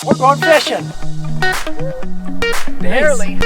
We're going fishing. Barely.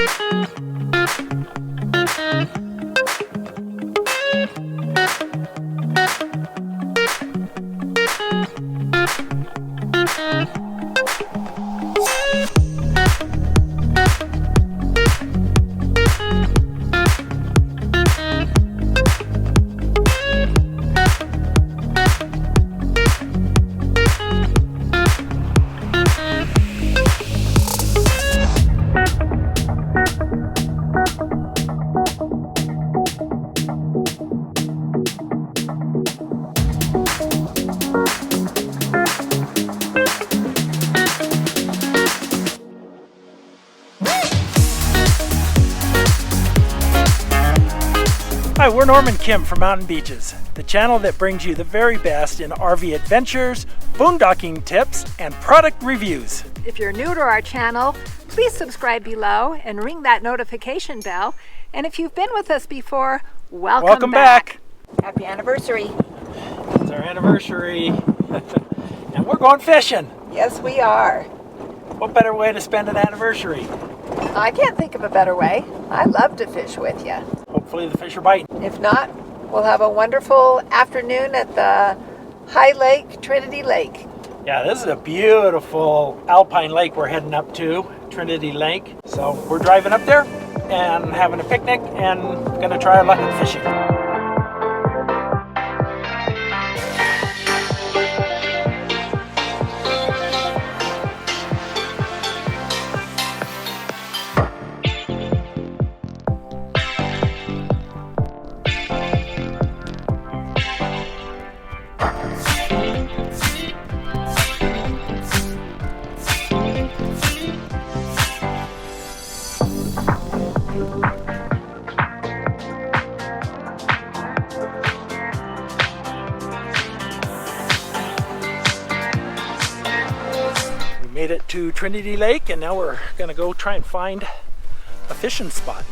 Hi, we're Norm and Kim from Mountain Beaches, the channel that brings you the very best in RV adventures, boondocking tips, and product reviews. If you're new to our channel, please subscribe below and ring that notification bell. And if you've been with us before, welcome back. Happy anniversary. It's our anniversary, and we're going fishing. Yes, we are. What better way to spend an anniversary? I can't think of a better way. I love to fish with you. Hopefully the fish are biting. If not, we'll have a wonderful afternoon at the High Lake, Trinity Lake. Yeah, this is a beautiful alpine lake we're heading up to, Trinity Lake. So we're driving up there and having a picnic and gonna try our luck at fishing. Made it to Trinity Lake, and now we're gonna go try and find a fishing spot.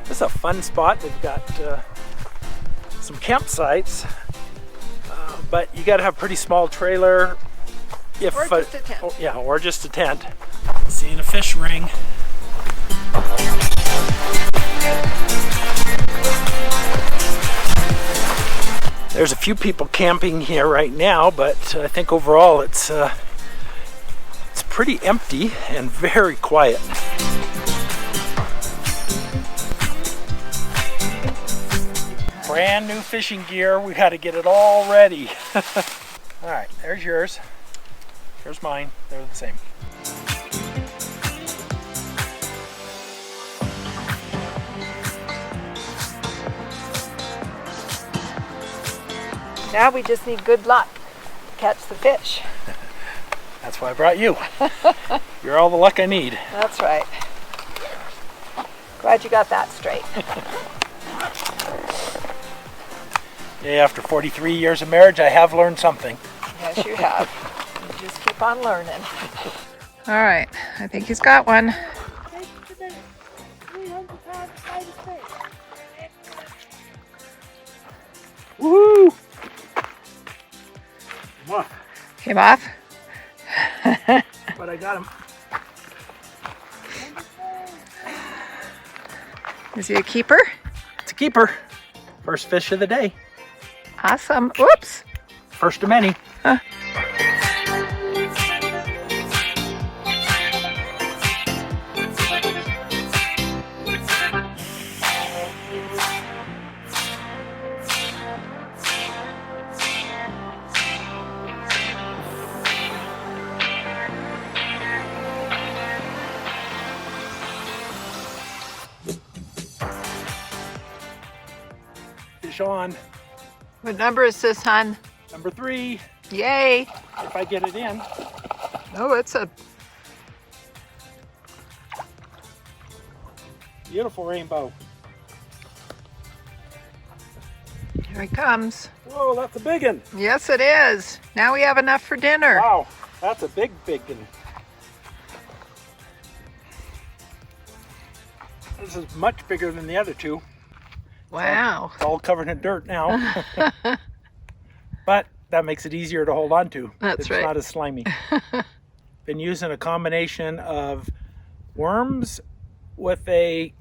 This is a fun spot. They've got some campsites, but you gotta have a pretty small trailer. If, Or just a tent. Oh, yeah, or just a tent. Seeing a fish ring. There's a few people camping here right now, but I think overall it's pretty empty and very quiet. Brand new fishing gear. We got to get it all ready. All right, there's yours. Here's mine. They're the same. Now we just need good luck to catch the fish. That's why I brought you. You're all the luck I need. That's right. Glad you got that straight. Yeah, after 43 years of marriage, I have learned something. Yes, you have. You just keep on learning. All right, I think he's got one. Woo! Come on. Came off? But I got him. Is he a keeper? It's a keeper. First fish of the day. Awesome. Whoops. First of many. Huh. Fish on. What number is this, hon? Number 3. Yay. If I get it in. Oh, it's a Beautiful rainbow. Here he comes. Whoa, that's a big one. Yes, it is. Now we have enough for dinner. Wow, that's a big one. This is much bigger than the other two. Wow. It's all covered in dirt now. But that makes it easier to hold on to. That's it's right. not as slimy. been using a combination of worms with a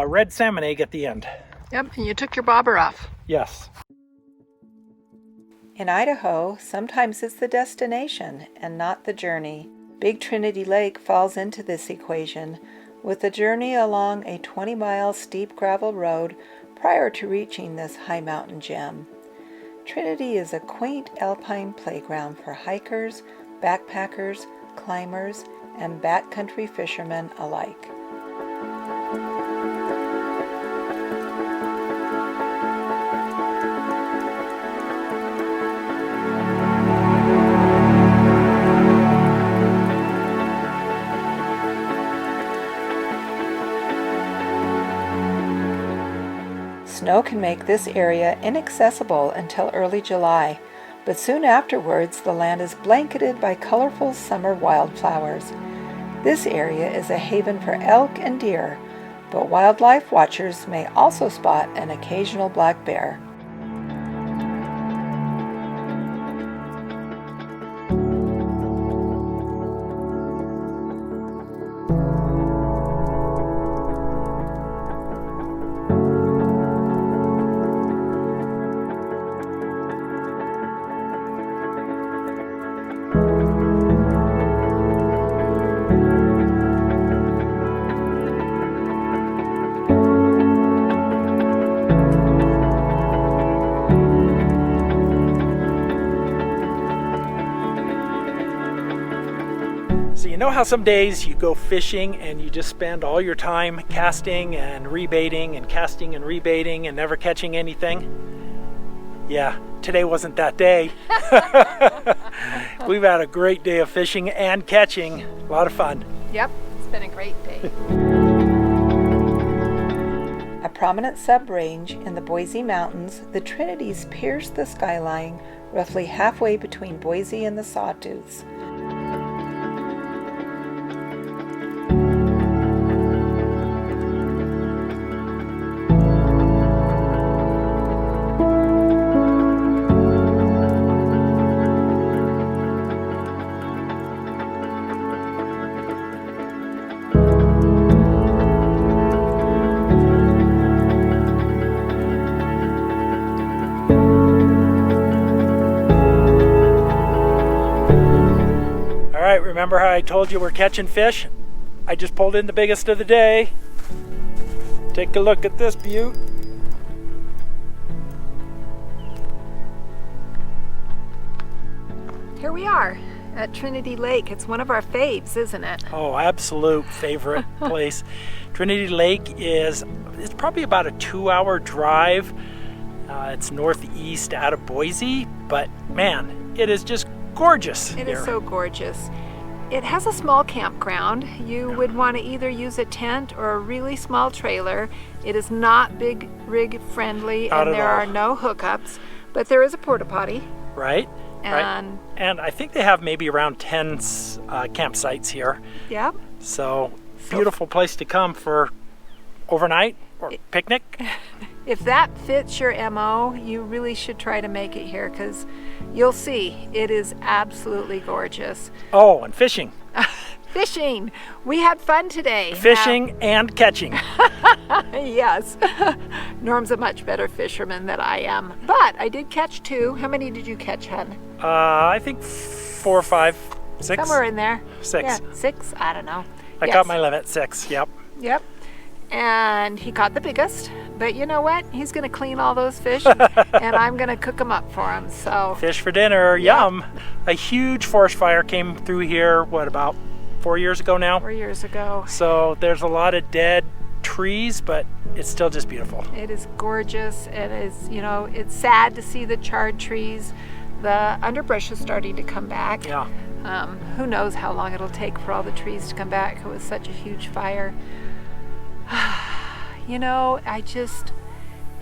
red salmon egg at the end. Yep, and you took your bobber off. Yes. In Idaho, sometimes it's the destination and not the journey. Big Trinity Lake falls into this equation, with a journey along a 20-mile steep gravel road prior to reaching this high mountain gem. Trinity is a quaint alpine playground for hikers, backpackers, climbers, and backcountry fishermen alike. Snow can make this area inaccessible until early July, but soon afterwards the land is blanketed by colorful summer wildflowers. This area is a haven for elk and deer, but wildlife watchers may also spot an occasional black bear. So you know how some days you go fishing and you just spend all your time casting and rebaiting and casting and rebaiting and never catching anything? Yeah, today wasn't that day. We've had a great day of fishing and catching. A lot of fun. Yep, it's been a great day. A prominent sub-range in the Boise Mountains, the Trinities pierce the skyline roughly halfway between Boise and the Sawtooths. Remember how I told you we're catching fish? I just pulled in the biggest of the day. Take a look at this beaut. Here we are at Trinity Lake. It's one of our faves, isn't it? Oh, absolute favorite place. Trinity Lake it's probably about a 2-hour drive. It's northeast out of Boise, but man, it is just gorgeous. It is so gorgeous. It has a small campground. You would want to either use a tent or a really small trailer. It is not big rig friendly, and there are no hookups, but there is a porta potty. Right. And I think they have maybe around 10 campsites here. Yep. So beautiful place to come for overnight or picnic. If that fits your MO, you really should try to make it here, because you'll see it is absolutely gorgeous. Oh, and fishing. Fishing. We had fun today. Fishing and catching. Yes. Norm's a much better fisherman than I am, but I did catch 2. How many did you catch, hon? I think 4 or 5, 6. Somewhere in there. 6. Yeah, 6. I don't know. I caught my limit, 6. Yep. Yep. And he caught the biggest, but you know what? He's going to clean all those fish, and I'm going to cook them up for him. So fish for dinner, yum! A huge forest fire came through here. What, about 4 years ago now? 4 years ago. So there's a lot of dead trees, but it's still just beautiful. It is gorgeous. It is, it's sad to see the charred trees. The underbrush is starting to come back. Yeah. Who knows how long it'll take for all the trees to come back. It was such a huge fire. It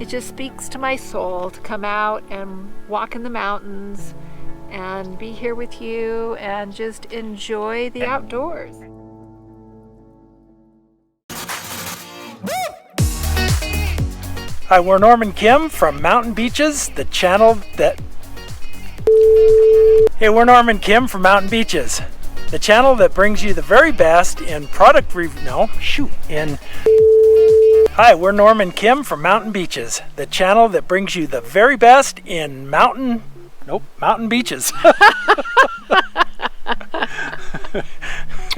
just speaks to my soul to come out and walk in the mountains and be here with you and just enjoy the outdoors. Hi, we're Norm and Kim from Mountain Beaches, the channel that... Hey, we're Norm and Kim from Mountain Beaches. the channel that brings you the very best in product review. No, shoot. Hi, we're Norm and Kim from Mountain Beaches, the channel that brings you the very best in mountain beaches.